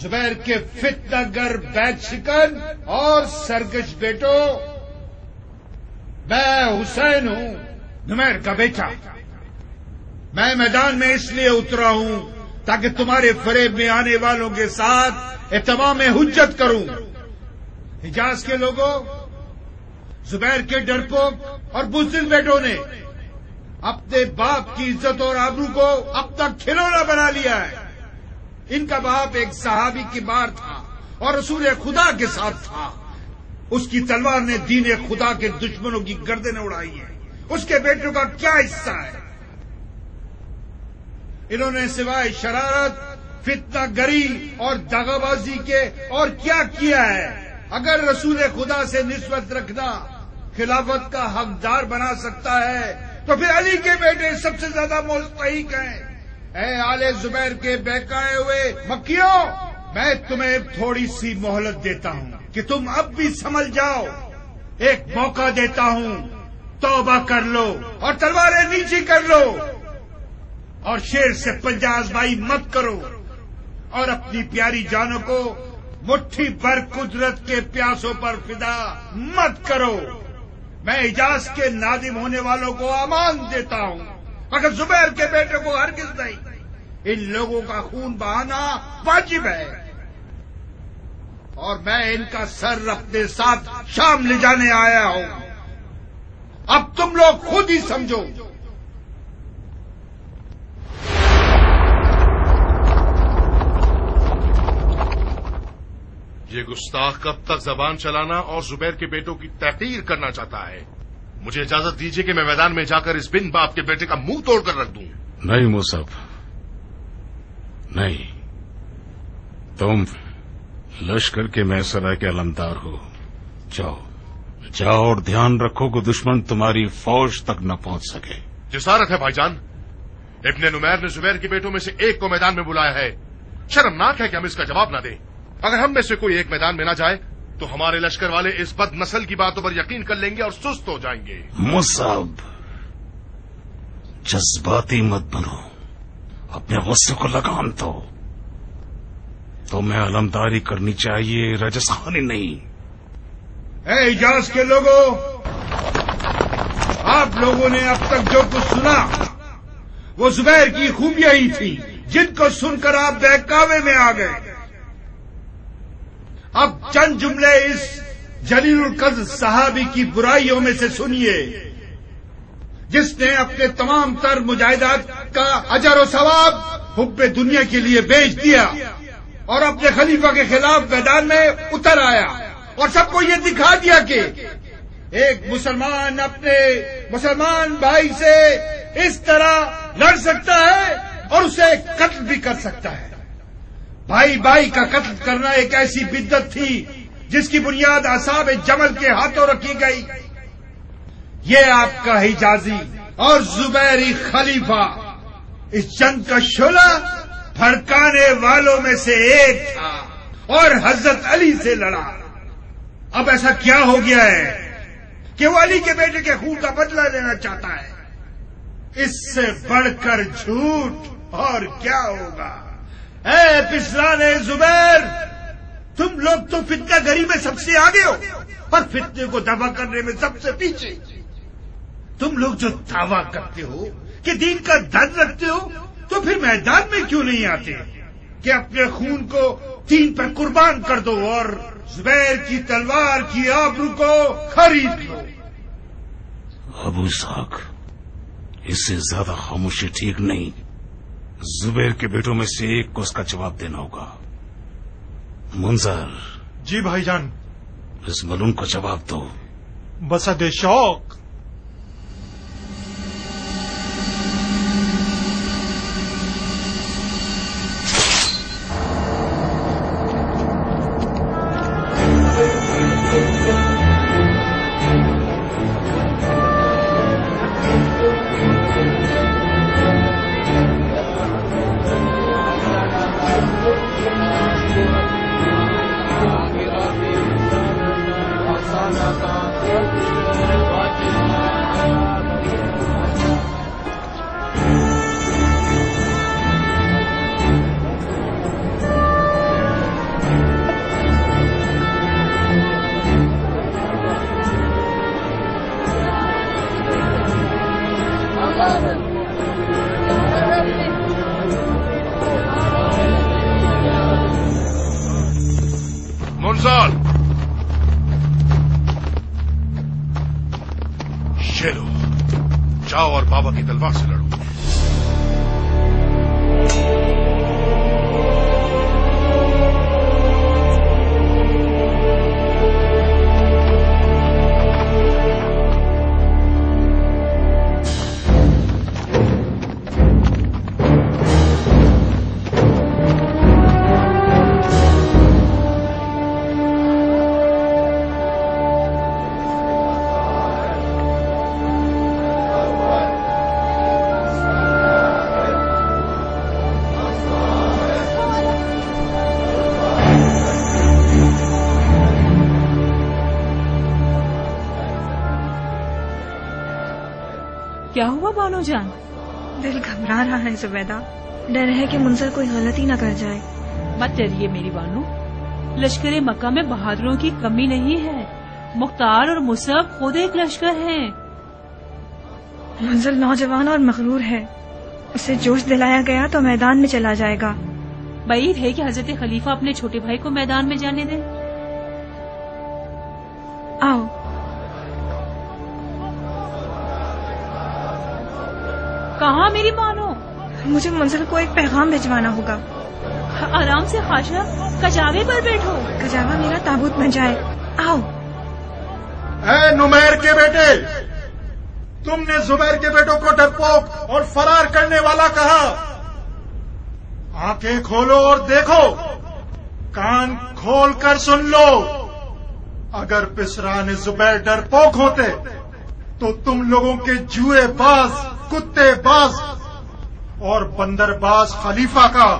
زبیر کے فتنہ گر بیت شکن اور سرکش بیٹوں، میں حسین ہوں، نمیر کا بیٹا۔ میں میدان میں اس لیے اترا ہوں تاکہ تمہارے فریب میں آنے والوں کے ساتھ اتمام حجت کروں۔ حجاز کے لوگوں، زبیر کے ڈرپوک اور بزدل بیٹوں نے اپنے باپ کی عزت اور آبرو کو اپنا کھلونا بنا لیا ہے۔ ان کا باپ ایک صحابی کی مار تھا اور رسول خدا کے ساتھ تھا۔ اس کی تلوار نے دین خدا کے دشمنوں کی گردنیں اڑائی ہیں۔ اس کے بیٹوں کا کیا حصہ ہے؟ انہوں نے سوائے شرارت، فتنہ گری اور دغا بازی کے اور کیا کیا ہے؟ اگر رسول خدا سے نسبت رکھنا خلافت کا حقدار بنا سکتا ہے تو پھر علی کے بیٹے سب سے زیادہ مستحق ہیں۔ اے آل زبیر کے بہکائے ہوئے مکیوں، میں تمہیں تھوڑی سی مہلت دیتا ہوں کہ تم اب بھی سنبھل جاؤ۔ ایک موقع دیتا ہوں، توبہ کر لو اور تلواریں نیچی کر لو اور شیر سے پنجہ آزمائی مت کرو اور اپنی پیاری جانوں کو مٹھی بھر قدرت کے پیاسوں پر فدا مت کرو۔ میں حجاز کے نادم ہونے والوں کو امان دیتا ہوں، مگر زبیر کے بیٹے کو ہرگز نہیں۔ ان لوگوں کا خون بہانا واجب ہے اور میں ان کا سر اپنے ساتھ شام لے جانے آیا ہوں۔ اب تم لوگ خود ہی سمجھو۔ یہ گستاخ کب تک زبان چلانا اور زبیر کے بیٹوں کی تحقیر کرنا چاہتا ہے؟ مجھے اجازت دیجیے کہ میں میدان میں جا کر اس بن باپ کے بیٹے کا منہ توڑ کر رکھ دوں۔ نہیں مصعب، نہیں، تم لشکر کے محسرہ کے علمدار ہو۔ جاؤ اور دھیان رکھو کہ دشمن تمہاری فوج تک نہ پہنچ سکے۔ جسارت ہے بھائی جان، ابن نمیر نے زبیر کے بیٹوں میں سے ایک کو میدان میں بلایا ہے۔ شرمناک ہے کہ ہم اس کا جواب نہ دیں۔ اگر ہم میں سے کوئی ایک میدان میں نہ جائے تو ہمارے لشکر والے اس بد نسل کی باتوں پر یقین کر لیں گے اور سست ہو جائیں گے۔ مصعب، جذباتی مت بنو، اپنے غصے کو لگام دو۔ تمہیں علمداری کرنی چاہیے، رجس خانی نہیں۔ اے حجاز کے لوگوں، آپ لوگوں نے اب تک جو کچھ سنا وہ زبیر کی خوبیاں ہی تھی جن کو سن کر آپ بہکاوے میں آ گئے۔ اب چند جملے اس جلیل القدر صحابی کی برائیوں میں سے سنیے جس نے اپنے تمام تر مجاہدات کا اجر و ثواب حب دنیا کے لیے بیچ دیا اور اپنے خلیفہ کے خلاف میدان میں اتر آیا اور سب کو یہ دکھا دیا کہ ایک مسلمان اپنے مسلمان بھائی سے اس طرح لڑ سکتا ہے اور اسے قتل بھی کر سکتا ہے۔ بھائی بھائی کا قتل کرنا ایک ایسی بدعت تھی جس کی بنیاد اصحاب جمل کے ہاتھوں رکھی گئی۔ یہ آپ کا حجازی اور زبیری خلیفہ اس جنگ کا شعلہ بھڑکانے والوں میں سے ایک تھا اور حضرت علی سے لڑا۔ اب ایسا کیا ہو گیا ہے کہ وہ علی کے بیٹے کے خون کا بدلہ لینا چاہتا ہے؟ اس سے بڑھ کر جھوٹ اور کیا ہوگا؟ اے پسران زبیر، تم لوگ تو فتنہ گری میں سب سے آگے ہو اور فتنے کو دفع کرنے میں سب سے پیچھے۔ تم لوگ جو دعویٰ کرتے ہو کہ دین کا درد رکھتے ہو تو پھر میدان میں کیوں نہیں آتے کہ اپنے خون کو دین پر قربان کر دو اور زبیر کی تلوار کی آبرو کو خرید لو؟ ابو اسحاق، اس سے زیادہ خاموشی ٹھیک نہیں۔ زبیر کے بیٹوں میں سے ایک کو اس کا جواب دینا ہوگا۔ منظر، جی بھائی جان۔ اس ملون کو جواب دو۔ بسد شوق۔ افضال، یہ لو، جاؤ اور بابا کی تلوار سے لڑو۔ کیا ہوا بانو جان؟ دل گھبرا رہا ہے زبیدہ، ڈر ہے کہ منظر کوئی غلطی نہ کر جائے۔ مت ڈریے میری بانو، لشکر مکہ میں بہادروں کی کمی نہیں ہے۔ مختار اور مصعب خود ایک لشکر ہیں۔ منظر نوجوان اور مغرور ہے، اسے جوش دلایا گیا تو میدان میں چلا جائے گا۔ بعید ہے کہ حضرت خلیفہ اپنے چھوٹے بھائی کو میدان میں جانے دیں۔ آؤ، کہاں میری بانو؟ مجھے منظر کو ایک پیغام بھجوانا ہوگا۔ آرام سے خاشا، کجاوے پر بیٹھو۔ کجاوا میرا تابوت بن جائے۔ آؤ۔ اے نمیر کے بیٹے، تم نے زبیر کے بیٹوں کو ڈرپوک اور فرار کرنے والا کہا۔ آنکھیں کھولو اور دیکھو، کان کھول کر سن لو۔ اگر پسران زبیر ڈرپوک ہوتے تو تم لوگوں کے جوئے باز، کتے باز اور بندر باز خلیفہ کا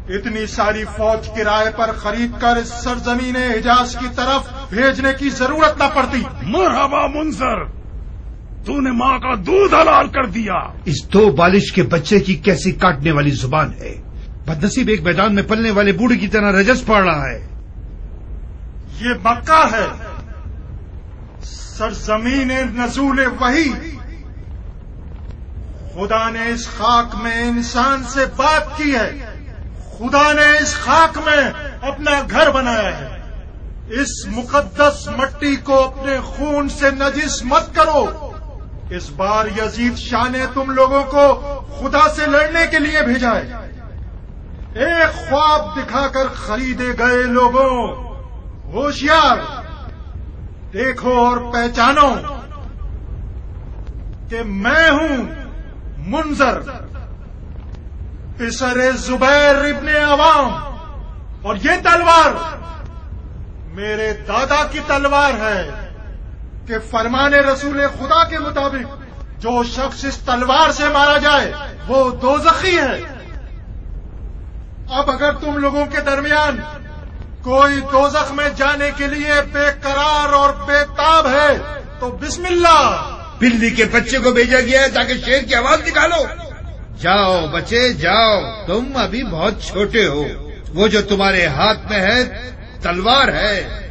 اتنی ساری فوج کرائے پر خرید کر اس سرزمین حجاز کی طرف بھیجنے کی ضرورت نہ پڑتی۔ مرحبا منظر، تو نے ماں کا دودھ حلال کر دیا۔ اس دو بالش کے بچے کی کیسی کاٹنے والی زبان ہے۔ بدنصیب ایک میدان میں پلنے والے بوڑھے کی طرح رجس پڑ رہا ہے۔ یہ مکہ ہے، سرزمین نزول وحی۔ خدا نے اس خاک میں انسان سے بات کی ہے، خدا نے اس خاک میں اپنا گھر بنایا ہے۔ اس مقدس مٹی کو اپنے خون سے نجس مت کرو۔ اس بار یزید شاہ نے تم لوگوں کو خدا سے لڑنے کے لیے بھیجا ہے۔ ایک خواب دکھا کر خریدے گئے لوگوں، ہوشیار، دیکھو اور پہچانو کہ میں ہوں منظر، پسر زبیر ابن عوام، اور یہ تلوار میرے دادا کی تلوار ہے کہ فرمان رسول خدا کے مطابق جو شخص اس تلوار سے مارا جائے وہ دوزخی ہے۔ اب اگر تم لوگوں کے درمیان کوئی دوزخ میں جانے کے لیے بے قرار اور بے تاب ہے تو بسم اللہ۔ بلی کے بچے کو بھیجا گیا ہے تاکہ شیر کی آواز نکالو۔ جاؤ بچے جاؤ، تم ابھی بہت چھوٹے ہو۔ وہ جو تمہارے ہاتھ میں ہے تلوار ہے،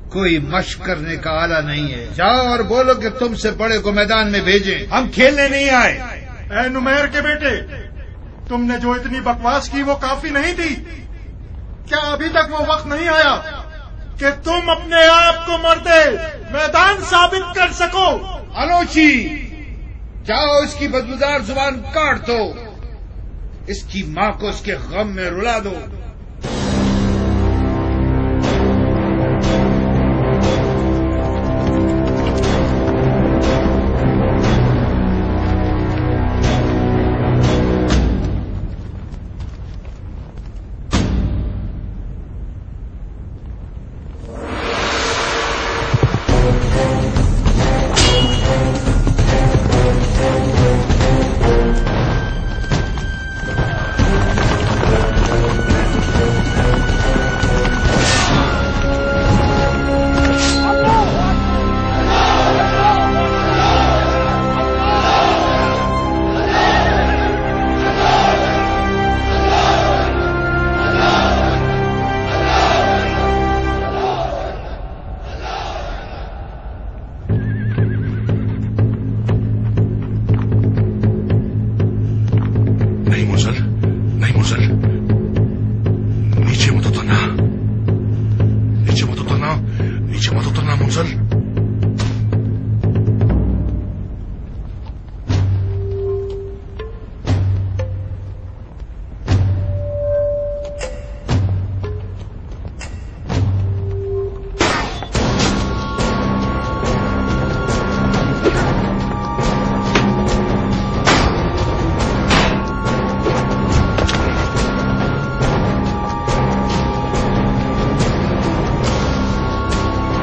کوئی مشق کرنے کا آلہ نہیں ہے۔ جاؤ اور بولو کہ تم سے بڑے کو میدان میں بھیجیں، ہم کھیلنے نہیں آئے۔ اے نمیر کے بیٹے، تم نے جو اتنی بکواس کی وہ کافی نہیں تھی؟ کیا ابھی تک وہ وقت نہیں آیا کہ تم اپنے آپ کو مردے میدان ثابت کر سکو؟ الوچی، جاؤ اس کی بدبودار زبان کاٹ دو، اس کی ماں کو اس کے غم میں رلا دو۔ نہیں منظر،